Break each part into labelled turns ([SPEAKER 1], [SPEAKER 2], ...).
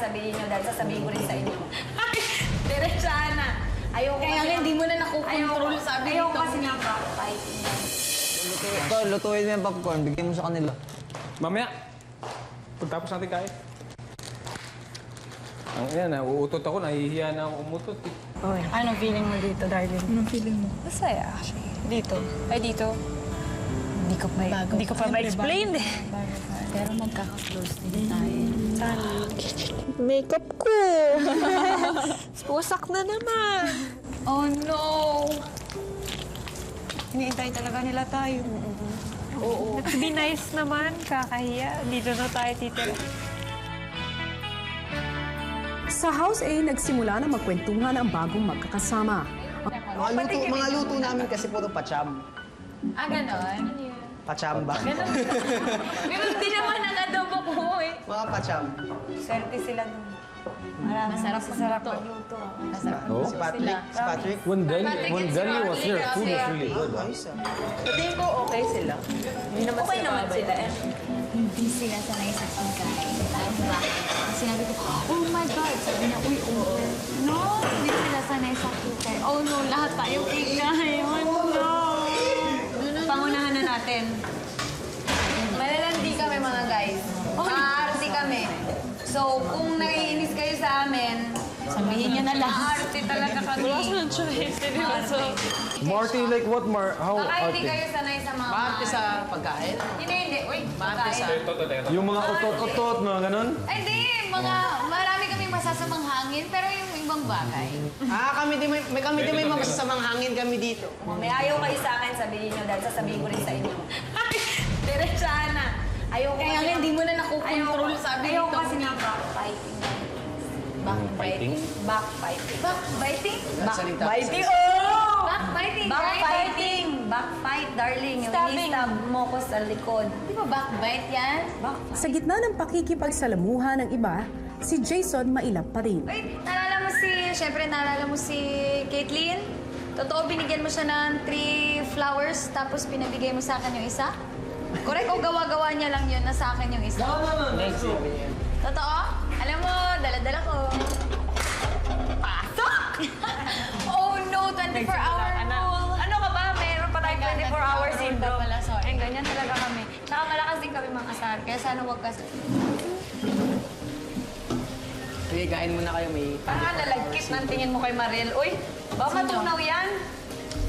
[SPEAKER 1] sabihin nyo dahil sasabihin ko rin sa inyo. Ay! Diretsahan na. Ayoko
[SPEAKER 2] Kaya nga hindi mo na nakukontrol, sabi
[SPEAKER 1] Ayoko
[SPEAKER 2] nito.
[SPEAKER 1] kasi nga backfighting yan.
[SPEAKER 3] Ito, lutuin mo yung popcorn. Bigyan mo sa kanila.
[SPEAKER 4] Mamaya, pagtapos natin kain. Ang yan, uutot ako. Nahihiya na ako umutot.
[SPEAKER 2] Oy, anong feeling mo dito, darling? Anong feeling mo?
[SPEAKER 1] Masaya actually.
[SPEAKER 2] Dito.
[SPEAKER 1] Ay, dito. Hindi ko pa ma-explain eh.
[SPEAKER 2] Pero magkaka-close din tayo.
[SPEAKER 1] Sana. Makeup ko. Wasak na naman.
[SPEAKER 2] Oh no! Iniintay talaga nila tayo.
[SPEAKER 1] Oo. Be nice naman. Kakahiya. Dito na tayo titira.
[SPEAKER 5] Sa House A, nagsimula na magkwentuhan ang bagong magkakasama.
[SPEAKER 3] Mga luto namin kasi puro pacham.
[SPEAKER 2] Ah, ganon?
[SPEAKER 3] Pacham ba?
[SPEAKER 2] Ganun din naman ang adobo ko eh.
[SPEAKER 3] Mga pacham.
[SPEAKER 1] Swerte sila dun.
[SPEAKER 2] Masarap
[SPEAKER 1] Masarap
[SPEAKER 2] magluto.
[SPEAKER 1] magluto.
[SPEAKER 2] Masarap
[SPEAKER 4] Oh?
[SPEAKER 3] Si Patrick? Si Patrick?
[SPEAKER 4] When Deli was here, food was really good.
[SPEAKER 3] Ayos ah.
[SPEAKER 1] Tingin ko okay sila. Okay naman sila eh.
[SPEAKER 2] Hindi sila sanay sa pagkain. Alam mo ba? Sinabi ko, oh my God! Sabi niya, uy, over. No! Hindi sila sanay sa pagkain. Oh no, lahat tayo kikain. Oh no!
[SPEAKER 1] Pangunahan na natin. Malalandi kami mga guys. Maarte kami. So, kung naiinis kayo sa amin,
[SPEAKER 2] Sabihin niya na lang.
[SPEAKER 1] maarte talaga kami. Wala
[SPEAKER 2] choice. Seryoso.
[SPEAKER 4] Marty, like what, How
[SPEAKER 1] Baka hindi
[SPEAKER 4] arte?
[SPEAKER 1] kayo sanay sa mga...
[SPEAKER 3] Maarte sa pagkain?
[SPEAKER 1] Hindi. Uy,
[SPEAKER 3] Maarte sa...
[SPEAKER 1] pagkain.
[SPEAKER 4] Yung mga otot-otot, mga ganun?
[SPEAKER 2] Ay, di! Marami kaming masasamang hangin, pero yung ibang bagay.
[SPEAKER 3] Kami din may mga masasamang hangin kami dito.
[SPEAKER 1] May ayaw kayo sa akin, sabihin nyo dahil sasabihin ko rin sa inyo. Ay! Diretsahan na. Ayoko
[SPEAKER 2] Kaya nga hindi mo na nakukontrol, sabi
[SPEAKER 1] Ayoko
[SPEAKER 2] nito.
[SPEAKER 1] kasi nga backfighting.
[SPEAKER 4] Fighting?
[SPEAKER 1] Backfighting.
[SPEAKER 2] Backbiting?
[SPEAKER 3] Salita.
[SPEAKER 1] Backbiting! Oh!
[SPEAKER 2] Backbiting,
[SPEAKER 1] Backfighting! Backfight, darling. Yung
[SPEAKER 2] Stabbing.
[SPEAKER 1] i-stab mo ko sa likod.
[SPEAKER 2] Di ba backbite yan?
[SPEAKER 5] Sa gitna ng pakikipagsalamuha ng iba, si Jason mailap pa rin.
[SPEAKER 2] Wait, naalala mo si Caitlyn? Totoo, binigyan mo siya ng 3 flowers, tapos pinabigay mo sa akin yung isa? Correct o gawa-gawa niya lang yun na sa akin yung isa?
[SPEAKER 3] Next.
[SPEAKER 2] Totoo? Alam mo, dala-dala ko. Pasok! Oh no, 24-hour rule.
[SPEAKER 1] Ano ka ba? Meron pa tayong 24 hours syndrome.
[SPEAKER 2] Pala, sorry.
[SPEAKER 1] Ay, ganyan talaga kami.
[SPEAKER 2] Saka malakas din kami mga asar, kaya sana huwag kasi.
[SPEAKER 3] Sige, kain muna kayo. May...
[SPEAKER 1] Parang nalagkit ng tingin mo kay Mariel. Uy, baka matunaw yan.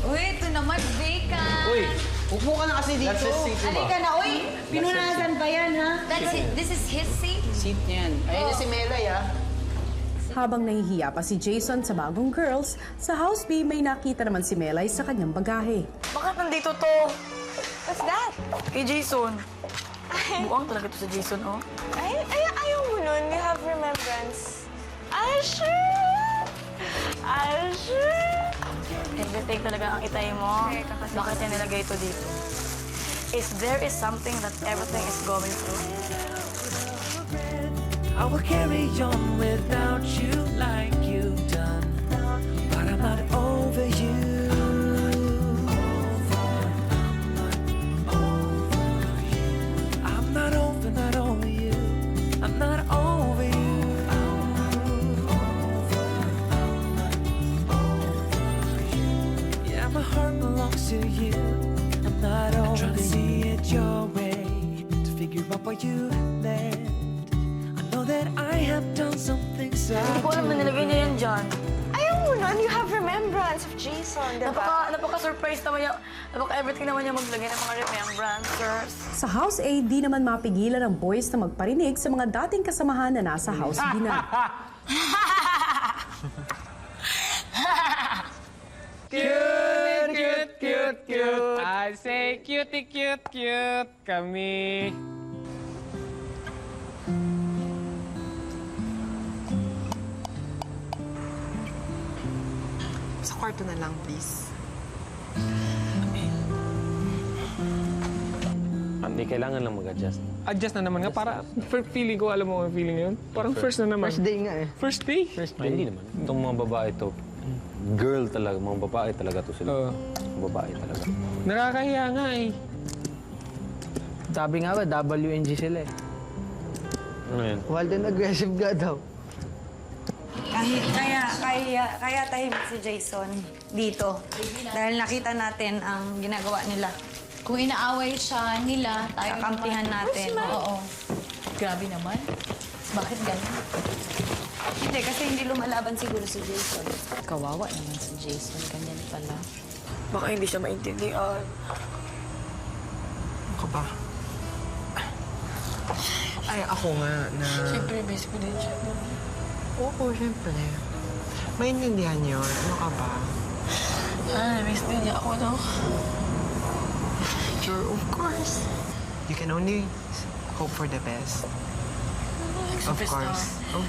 [SPEAKER 2] Uy, ito naman, vacant.
[SPEAKER 4] Uy,
[SPEAKER 3] Upo ka na kasi dito.
[SPEAKER 4] that's his seat, diba?
[SPEAKER 1] Halika na, uy! Pinunasan pa yan, ha?
[SPEAKER 2] This is his seat?
[SPEAKER 3] Seat niyan. Ayun na si Melay ah.
[SPEAKER 5] Habang nahihiya pa si Jason sa bagong girls, sa House B may nakita naman si Melay sa kanyang bagahe.
[SPEAKER 6] Bakit nandito to?
[SPEAKER 2] What's that?
[SPEAKER 6] Kay Jason. Buang talaga to sa Jason, oh. Ayaw mo nun. You have remembrance. I sure. Everything talaga ang itay mo. Bakit yan nilagay ito dito? There is something that everything is going through.
[SPEAKER 7] I will carry on without you like you've done, but I'm not over you. I'm not over you. I'm not over you. Yeah, my heart belongs to you. I'm not over you. I'm trying to see it your way to figure out why you left. That I have done something so.
[SPEAKER 6] Hindi ko alam na nilagay niya yan dyan.
[SPEAKER 8] Ayaw mo nun. You have remembrance of Jason, di ba?
[SPEAKER 6] Napaka-surprise naman niya. Napaka-everything naman niya maglagay ng mga remembrancers.
[SPEAKER 5] Sa House A, di naman mapigilan ang boys na magparinig sa mga dating kasamahan na nasa House B na.
[SPEAKER 4] Cute. I say cutie, cute kami.
[SPEAKER 3] Sa kwarto na lang, please.
[SPEAKER 9] Hindi, kailangan lang mag-adjust.
[SPEAKER 4] Adjust na naman nga para feeling ko, alam mo ang feeling yun? Parang first na naman.
[SPEAKER 3] First day nga eh.
[SPEAKER 4] First day?
[SPEAKER 9] Ay, hindi naman. Itong mga babae to, girl talaga, mga babae talaga to sila.
[SPEAKER 4] Oo.
[SPEAKER 9] Mga babae talaga.
[SPEAKER 4] Nakakahiya nga eh.
[SPEAKER 3] Sabi nga ba, WNG sila eh.
[SPEAKER 9] Ano yan?
[SPEAKER 3] Wild and aggressive ka daw.
[SPEAKER 1] Kaya tahimik si Jason dito. Dahil nakita natin ang ginagawa nila.
[SPEAKER 2] Kung inaaway siya nila, tayo
[SPEAKER 1] Kakampihan natin.
[SPEAKER 2] Oo. Grabe naman. Bakit ganun?
[SPEAKER 1] Hindi, kasi hindi lumalaban siguro si Jason.
[SPEAKER 2] Kawawa naman si Jason. Ganyan pala.
[SPEAKER 6] Baka hindi siya maintindihan.
[SPEAKER 3] Ako ba? Ay, ako nga na...
[SPEAKER 6] Siyempre, miss ko din siya.
[SPEAKER 3] Oo, syempre. Maintindihan yun. Ano ka ba?
[SPEAKER 6] Miss din niya ako, no?
[SPEAKER 3] Sure, of course. You can only hope for the best. Of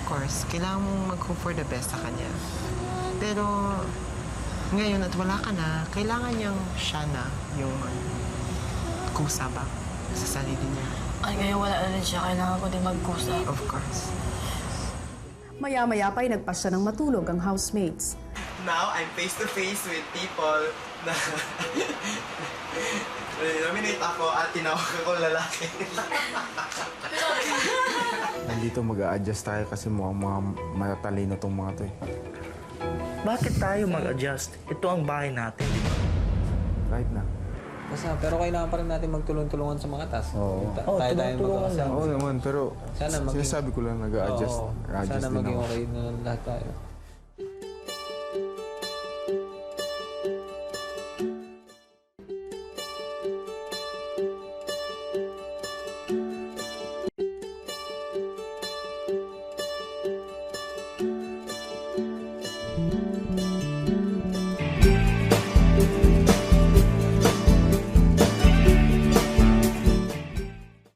[SPEAKER 3] course. Kailangan mong mag-hope for the best sa kanya. Pero ngayon at wala ka na, kailangan niyang siya na yung kusa ba sa sarili niya.
[SPEAKER 6] Ay, ngayon wala na rin siya. Kailangan ko din magkusa.
[SPEAKER 3] Of course.
[SPEAKER 5] Maya-maya pa'y nagpasya ng matulog ang housemates.
[SPEAKER 10] Now, I'm face-to-face with people na nominate ako at tinawag ako lalaki.
[SPEAKER 11] Nandito mag-a-adjust tayo kasi mukhang mga matatalino tong mga to eh.
[SPEAKER 10] Bakit tayo mag-adjust? Ito ang bahay natin, di ba?
[SPEAKER 11] Right na.
[SPEAKER 9] Basta, pero kailangan pa rin natin magtulong-tulungan sa mga task.
[SPEAKER 11] Oo.
[SPEAKER 9] Tayo magkakasama.
[SPEAKER 11] Oo naman, pero
[SPEAKER 9] Sana maging-
[SPEAKER 11] sinasabi ko lang nag-a-adjust.
[SPEAKER 9] Oo.
[SPEAKER 11] Nag-a-adjust
[SPEAKER 9] Sana
[SPEAKER 11] din
[SPEAKER 9] maging
[SPEAKER 11] ako.
[SPEAKER 9] okay na lahat tayo.